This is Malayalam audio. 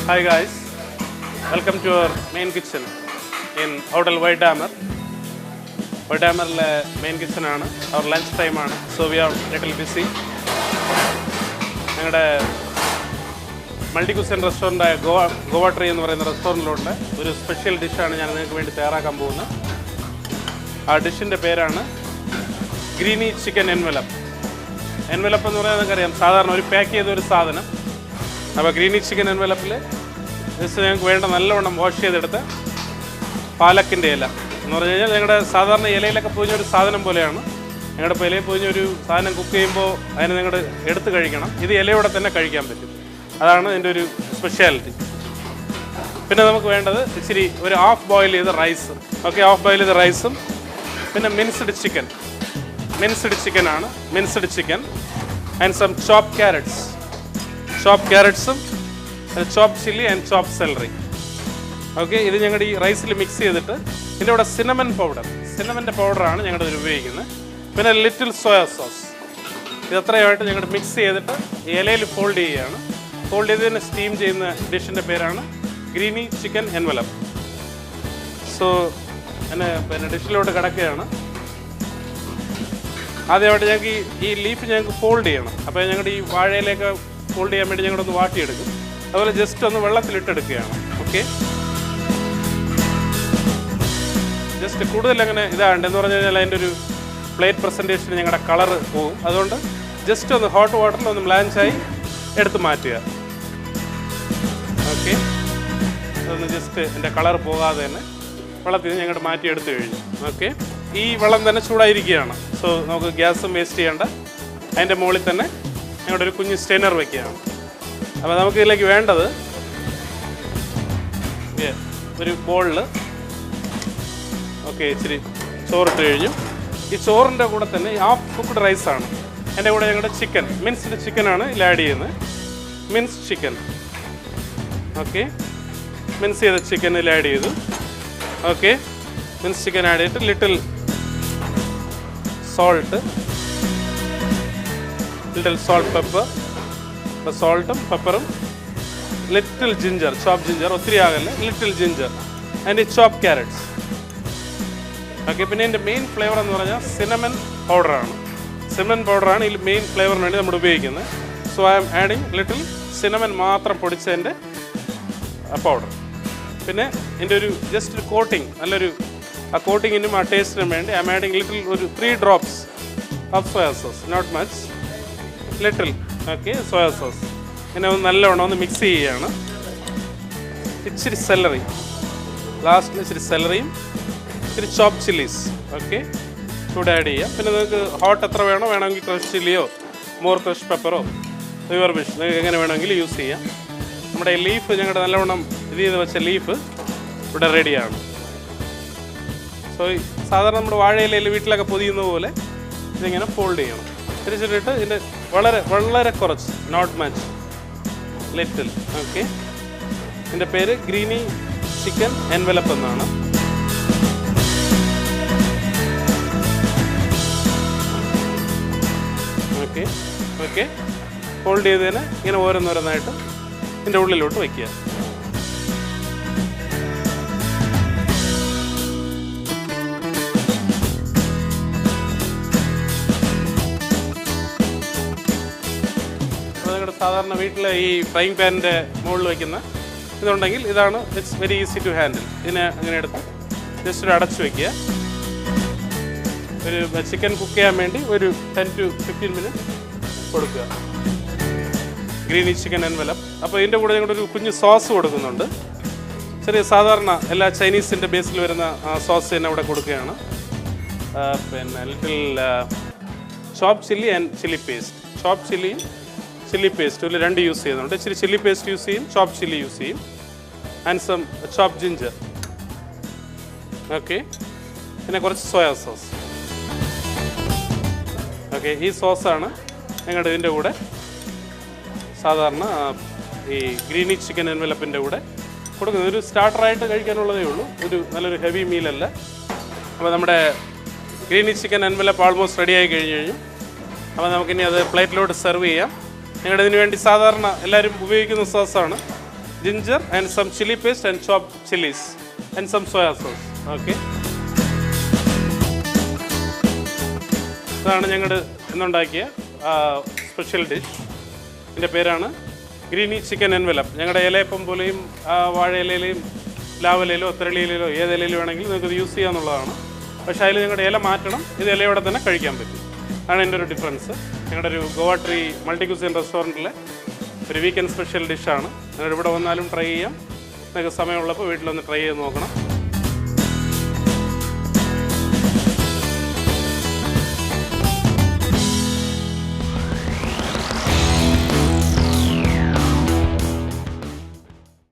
Hi guys, welcome to our main kitchen in Hotel White Hammer. White Hammer's main kitchen ആണ് our lunch time ആണ്. So we are little busy. ഞങ്ങളുടെ മൾട്ടി കുസിൻ റെസ്റ്റോറൻ്റ് ആയ ഗോവ ട്രീ എന്ന് പറയുന്ന റെസ്റ്റോറൻറ്റിലുള്ള ഒരു സ്പെഷ്യൽ ഡിഷാണ് ഞാൻ നിങ്ങൾക്ക് വേണ്ടി തയ്യാറാക്കാൻ പോകുന്നത്. ആ ഡിഷിൻ്റെ പേരാണ് ഗ്രീനി ചിക്കൻ എൻവലപ്പ്. എൻവലപ്പ് എന്ന് പറയുന്നത് നിങ്ങൾക്കറിയാം, സാധാരണ ഒരു പാക്ക് ചെയ്ത ഒരു സാധനം. അപ്പോൾ ഗ്രീനി ചിക്കൻ എൻവലപ്പിൽ ജസ്റ്റ് ഞങ്ങൾക്ക് വേണ്ട നല്ലവണ്ണം വാഷ് ചെയ്തെടുത്ത് പാലക്കിൻ്റെ ഇല എന്ന് പറഞ്ഞു കഴിഞ്ഞാൽ ഞങ്ങളുടെ സാധാരണ ഇലയിലൊക്കെ പൊതിഞ്ഞ ഒരു സാധനം പോലെയാണ്. ഞങ്ങളുടെ ഇപ്പോൾ ഇലയിൽ പൊതിഞ്ഞൊരു സാധനം കുക്ക് ചെയ്യുമ്പോൾ അതിന് നിങ്ങൾ എടുത്ത് കഴിക്കണം. ഇത് ഇലയോടെ തന്നെ കഴിക്കാൻ പറ്റും. അതാണ് ഇതിൻ്റെ ഒരു സ്പെഷ്യാലിറ്റി. പിന്നെ നമുക്ക് വേണ്ടത് ഇച്ചിരി ഒരു ഹാഫ് ബോയിൽ ചെയ്ത റൈസ്. ഓക്കെ, ഹാഫ് ബോയിൽ ചെയ്ത റൈസും പിന്നെ മിൻസ്ഡ് ചിക്കനാണ്. Minced chicken and some chop ക്യാരറ്റ്സും chop chilli and chop celery. Okay, ഇത് ഞങ്ങളുടെ ഈ റൈസിൽ മിക്സ് ചെയ്തിട്ട് ഇതിൻ്റെ കൂടെ സിനമൻ്റെ പൗഡറാണ് ഞങ്ങളുടെ ഇതിൽ ഉപയോഗിക്കുന്നത്. പിന്നെ ലിറ്റിൽ സോയ സോസ്. ഇത് അത്രയുമായിട്ട് ഞങ്ങൾ മിക്സ് ചെയ്തിട്ട് ഇലയിൽ ഫോൾഡ് ചെയ്യുകയാണ്. ഫോൾഡ് ചെയ്തതിന് സ്റ്റീം ചെയ്യുന്ന ഡിഷിൻ്റെ പേരാണ് ഗ്രീനി ചിക്കൻ എൻവലപ്പ്. സോ പിന്നെ ഡിഷിലോട്ട് കിടക്കുകയാണ്. ആദ്യമായിട്ട് ഞങ്ങൾക്ക് ഈ ലീഫ് ഞങ്ങൾക്ക് ഫോൾഡ് ചെയ്യണം. അപ്പോൾ ഞങ്ങളുടെ ഈ വാഴയിലേക്ക് ഫോൾഡ് ചെയ്യാൻ വേണ്ടി ഞങ്ങളൊന്ന് വാട്ടിയെടുക്കും. അതുപോലെ ജസ്റ്റ് ഒന്ന് വെള്ളത്തിലിട്ടെടുക്കുകയാണ്. ഓക്കെ, ജസ്റ്റ് കൂടുതൽ അങ്ങനെ ഇതാണ്ട് എന്ന് പറഞ്ഞു കഴിഞ്ഞാൽ അതിൻ്റെ ഒരു പ്ലേറ്റ് പ്രസൻറ്റേഷന് ഞങ്ങളുടെ കളറ് പോകും. അതുകൊണ്ട് ജസ്റ്റ് ഒന്ന് ഹോട്ട് വാട്ടറിൽ ഒന്ന് ബ്ലാഞ്ചായി എടുത്ത് മാറ്റുക. ഓക്കെ, അതൊന്ന് ജസ്റ്റ് എൻ്റെ കളർ പോകാതെ തന്നെ വെള്ളത്തിൽ നിന്ന് ഞങ്ങളുടെ മാറ്റി എടുത്തു കഴിഞ്ഞു. ഓക്കെ, ഈ വെള്ളം തന്നെ ചൂടായിരിക്കുകയാണ്. സോ നമുക്ക് ഗ്യാസും വേസ്റ്റ് ചെയ്യേണ്ട. അതിൻ്റെ മുകളിൽ തന്നെ ഞങ്ങളുടെ ഒരു കുഞ്ഞ് സ്റ്റെയിനർ വയ്ക്കുകയാണ്. അപ്പോൾ നമുക്ക് ഇതിലേക്ക് വേണ്ടത് ഒരു ബോളിൽ ഓക്കെ ഇച്ചിരി ചോറിട്ട് കഴിഞ്ഞു. ഈ ചോറിൻ്റെ കൂടെ തന്നെ ഹാഫ് കുക്ക്ഡ് റൈസാണ്. എൻ്റെ കൂടെ ഞങ്ങളുടെ ചിക്കൻ, മിൻസ്ഡ് ചിക്കനാണ് ഇതിൽ ആഡ് ചെയ്യുന്നത്. Minced chicken. ഓക്കെ, മിൻസ് ചെയ്ത ചിക്കൻ ഇതിൽ ആഡ് ചെയ്തു. ഓക്കെ, മിൻസ് ചിക്കൻ ആഡ് ചെയ്തിട്ട് ലിറ്റിൽ സോൾട്ട് പെപ്പർ. അപ്പോൾ സോൾട്ടും പെപ്പറും ലിറ്റിൽ ജിഞ്ചർ, ചോപ്പ് ജിഞ്ചർ, ഒത്തിരി ആകല്ല, little ginger and chop carrots. Okay, പിന്നെ ഇതിൻ്റെ മെയിൻ ഫ്ലേവർ എന്ന് പറഞ്ഞാൽ സിനമൺ പൗഡറാണ്. ഇതിൽ മെയിൻ ഫ്ലേവറിന് വേണ്ടി നമ്മൾ ഉപയോഗിക്കുന്നത്. So I am adding little cinnamon മാത്രം പൊടിച്ചതിൻ്റെ പൗഡർ. പിന്നെ ഇതിൻ്റെ ഒരു ജസ്റ്റ് ഒരു കോട്ടിങ്, നല്ലൊരു ആ കോട്ടിങ്ങിനും ആ ടേസ്റ്റിനും വേണ്ടി ഐ ആം ആഡിങ് ലിറ്റിൽ ഒരു 3 drops of soya sauce, not much, little. Okay, soya sauce. പിന്നെ ഒന്ന് നല്ലവണ്ണം ഒന്ന് മിക്സ് ചെയ്യുകയാണ്. ഇച്ചിരി സെലറി, ലാസ്റ്റിൽ ഇച്ചിരി സെലറിയും ഇച്ചിരി ചോപ്പ് ചില്ലീസ്. ഓക്കെ, കൂടെ ആഡ് ചെയ്യാം. പിന്നെ നിങ്ങൾക്ക് ഹോട്ട് എത്ര വേണമെങ്കിൽ ക്രഷ് ചില്ലിയോ മോർ ക്രഷ് പെപ്പറോ യുവർ വിഷ്, നിങ്ങൾക്ക് എങ്ങനെ വേണമെങ്കിൽ യൂസ് ചെയ്യാം. നമ്മുടെ ലീഫ്, ഞങ്ങളുടെ നല്ലവണ്ണം ഇത് ചെയ്ത് വെച്ച ലീഫ് ഇവിടെ റെഡിയാണ്. സോ സാധാരണ നമ്മുടെ വാഴയിലയിൽ വീട്ടിലൊക്കെ പൊതിയുന്ന പോലെ ഇതിങ്ങനെ ഫോൾഡ് ചെയ്യണം. തിരിച്ചിട്ടിട്ട് ഇതിൻ്റെ വളരെ കുറച്ച്, നോട്ട് മച്ച്, ലിറ്റിൽ. ഓക്കെ, ഇതിൻ്റെ പേര് ഗ്രീനി ചിക്കൻ എൻവലപ്പ് എന്നാണ്. ഓക്കെ, ഫോൾഡ് ചെയ്തതിന് ഇങ്ങനെ ഓരോന്നോരോന്നായിട്ട് ഇതിൻ്റെ ഉള്ളിലോട്ട് വയ്ക്കുക. അപ്പോൾ നിങ്ങളുടെ സാധാരണ വീട്ടിൽ ഈ ഫ്രൈങ് പാനിൻ്റെ മുകളിൽ വയ്ക്കുന്ന ഇതുണ്ടെങ്കിൽ ഇതാണ്. It's very easy to handle. ഇതിനെ അങ്ങനെ എടുത്ത് ജസ്റ്റ് ഒരു അടച്ചു വയ്ക്കുക. ഒരു ചിക്കൻ കുക്ക് ചെയ്യാൻ വേണ്ടി ഒരു 10 to 15 minutes കൊടുക്കുക. Greeny chicken envelope. അപ്പോൾ ഇതിൻ്റെ കൂടെ ഞങ്ങളൊരു കുഞ്ഞ് സോസ് കൊടുക്കുന്നുണ്ട്. ചെറിയ സാധാരണ എല്ലാ ചൈനീസിൻ്റെ ബേസിൽ വരുന്ന സോസ് തന്നെ ഇവിടെ കൊടുക്കുകയാണ്. പിന്നെ little chop chilli and chilli paste. Chop ചില്ലിയും ചില്ലി പേസ്റ്റ് ഇതിൽ 2 യൂസ് ചെയ്യുന്നുണ്ട്. ഇച്ചിരി ചില്ലി പേസ്റ്റ് യൂസ് ചെയ്യും, ചോപ്പ് ചില്ലി യൂസ് ചെയ്യും, and some chop ginger. Okay, പിന്നെ കുറച്ച് സോയ സോസ്. ഓക്കെ, ഈ സോസാണ് ഞങ്ങളുടെ ഇതിൻ്റെ കൂടെ സാധാരണ ഈ ഗ്രീനി ചിക്കൻ എൻവലപ്പിൻ്റെ കൂടെ കൊടുക്കുന്നത്. ഒരു സ്റ്റാർട്ടറായിട്ട് കഴിക്കാനുള്ളതേ ഉള്ളൂ, ഒരു നല്ലൊരു ഹെവി മീലല്ല. അപ്പോൾ നമ്മുടെ greeny chicken envelope almost ready ആയി കഴിഞ്ഞു. അപ്പോൾ നമുക്കിനി അത് പ്ലേറ്റിലോട്ട് സെർവ് ചെയ്യാം. ഞങ്ങളുടെ ഇതിന് വേണ്ടി സാധാരണ എല്ലാവരും ഉപയോഗിക്കുന്ന സോസാണ്. ginger and some chili paste and chopped chilies and some soya sauce. Okay. ഇതാണ് ഞങ്ങൾ ഇന്നുണ്ടാക്കിയ സ്പെഷ്യൽ ഡിഷ്. ഇതിൻ്റെ പേരാണ് ഗ്രീനി ചിക്കൻ എൻവലപ്പ്. ഞങ്ങളുടെ ഇലയപ്പം പോലെയും വാഴയിലയിലെയും പ്ലാവിലയിലോ ഒത്തരളിയിലോ ഏത് ഇലയിൽ വേണമെങ്കിലും നിങ്ങൾക്ക് യൂസ് ചെയ്യാന്നുള്ളതാണ്. പക്ഷേ അതിൽ നിങ്ങളുടെ ഇല മാറ്റണം, ഇത് ഇലയോടെ തന്നെ കഴിക്കാൻ പറ്റും. അതാണ് എൻ്റെ ഒരു ഡിഫറൻസ്. ഞങ്ങളുടെ ഒരു ഗോവ ട്രീ മൾട്ടി ക്യൂസിൻ റെസ്റ്റോറൻറ്റിലെ ഒരു വീക്കെൻഡ് സ്പെഷ്യൽ ഡിഷാണ്. നിങ്ങൾ ഇവിടെ വന്നാലും ട്രൈ ചെയ്യാം. നിങ്ങൾക്ക് സമയമുള്ളപ്പോൾ വീട്ടിലൊന്ന് ട്രൈ ചെയ്ത് നോക്കണം.